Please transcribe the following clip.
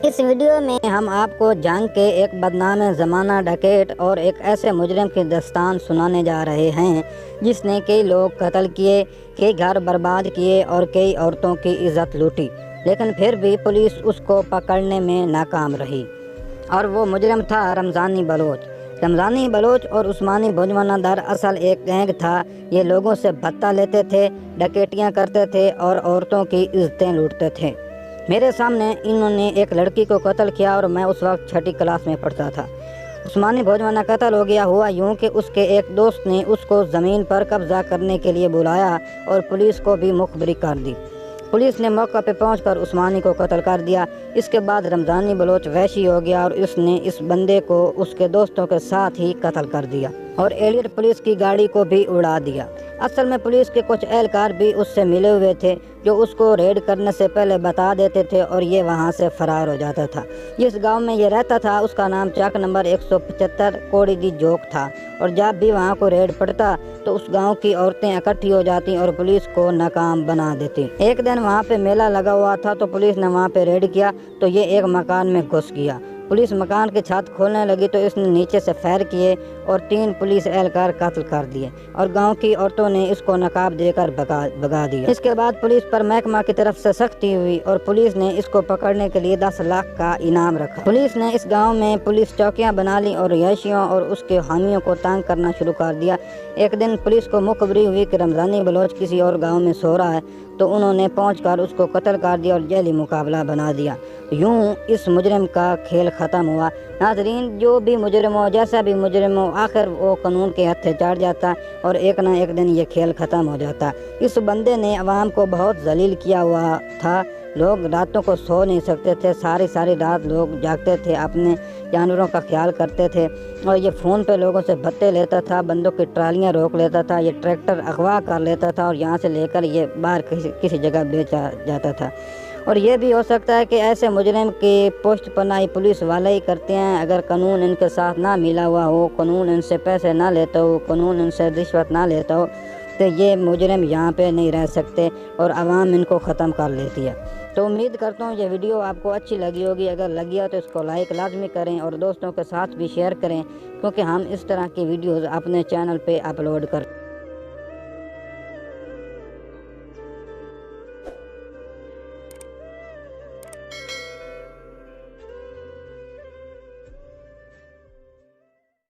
اس video میں ہم آپ کو جنگ کے ایک بدنام زمانہ ڈکیت اور ایک ایسے مجرم کی داستان سنانے جا رہے ہیں جس نے کئی لوگ قتل کیے، کئی گھر برباد کیے اور کئی عورتوں کی عزت لوٹی، لیکن پھر بھی پولیس اس کو پکڑنے میں ناکام رہی۔ اور وہ مجرم تھا رمضانی بلوچ۔ رمضانی بلوچ اور عثمانی بھوجبانہ دراصل ایک گینگ تھا۔ یہ لوگوں سے بھتہ لیتے تھے، ڈکیتیاں کرتے تھے اور عورتوں کی عزتیں لوٹتے تھے۔ میرے سامنے انہوں نے ایک لڑکی کو قتل کیا اور میں اس وقت 6ٹھی کلاس میں پڑھتا تھا۔ عثمانی بھوجبانہ قتل ہو گیا۔ ہوا یوں کہ اس کے ایک دوست نے اس کو زمین پر قبضہ کرنے کے لیے بلایا اور پولیس کو بھی مخبری کر دی۔ پولیس نے موقع پہ پہنچ کر عثمانی کو قتل کر دیا۔ اس کے بعد رمضانی بلوچ وحشی ہو گیا اور اس نے اس بندے کو اس کے دوستوں کے ساتھ ہی قتل کر دیا اور ایلیٹ پولیس کی گاڑی کو بھی اڑا دیا۔ اصل میں پولیس کے کچھ اہلکار بھی اس سے ملے ہوئے تھے جو اس کو ریڈ کرنے سے پہلے بتا دیتے تھے اور یہ وہاں سے فرار ہو جاتا تھا۔ جس گاؤں میں یہ رہتا تھا اس کا نام چک نمبر 175 کوڑی دی جوک تھا، اور جب بھی وہاں کو ریڈ پڑتا تو اس گاؤں کی عورتیں اکٹھی ہو جاتی اور پولیس کو ناکام بنا دیتی۔ ایک دن وہاں پہ میلہ لگا ہوا تھا تو پولیس نے وہاں پہ ریڈ کیا تو یہ ایک مکان میں گھس گیا۔ پولیس مکان کی چھت کھولنے لگی تو اس نے نیچے سے فائر کیے اور 3 پولیس اہلکار قتل کر دیے اور گاؤں کی عورتوں نے اس کو نقاب دے کر بھگا دیا۔ اس کے بعد پولیس پر محکمہ کی طرف سے سختی ہوئی اور پولیس نے اس کو پکڑنے کے لیے 10 لاکھ کا انعام رکھا۔ پولیس نے اس گاؤں میں پولیس چوکیاں بنا لی اور رہائشیوں اور اس کے حامیوں کو تنگ کرنا شروع کر دیا۔ ایک دن پولیس کو مخبری ہوئی کہ رمضانی بلوچ کسی اور گاؤں میں سو رہا ہے تو انہوں نے پہنچ کر اس کو قتل کر دیا اور جیلی مقابلہ بنا دیا۔ یوں اس مجرم کا کھیل ختم ہوا۔ ناظرین، جو بھی مجرم ہو، جیسا بھی مجرم ہو، آخر وہ قانون کے ہتھے چڑھ جاتا اور ایک نہ ایک دن یہ کھیل ختم ہو جاتا۔ اس بندے نے عوام کو بہت ذلیل کیا ہوا تھا۔ لوگ راتوں کو سو نہیں سکتے تھے، ساری رات لوگ جاگتے تھے، اپنے جانوروں کا خیال کرتے تھے، اور یہ فون پہ لوگوں سے بھتے لیتا تھا، بندوں کی ٹرالیاں روک لیتا تھا، یہ ٹریکٹر اغوا کر لیتا تھا اور یہاں سے لے کر یہ باہر کسی جگہ بیچا جاتا تھا۔ اور یہ بھی ہو سکتا ہے کہ ایسے مجرم کی پشت پناہی پولیس والے ہی کرتے ہیں۔ اگر قانون ان کے ساتھ نہ ملا ہوا ہو، قانون ان سے پیسے نہ لیتا ہو، قانون ان سے رشوت نہ لیتا ہو تو یہ مجرم یہاں پہ نہیں رہ سکتے اور عوام ان کو ختم کر لیتی ہے۔ تو امید کرتا ہوں یہ ویڈیو آپ کو اچھی لگی ہوگی۔ اگر لگی ہو تو اس کو لائک لازمی کریں اور دوستوں کے ساتھ بھی شیئر کریں، کیونکہ ہم اس طرح کی ویڈیوز اپنے چینل پہ اپلوڈ کریں۔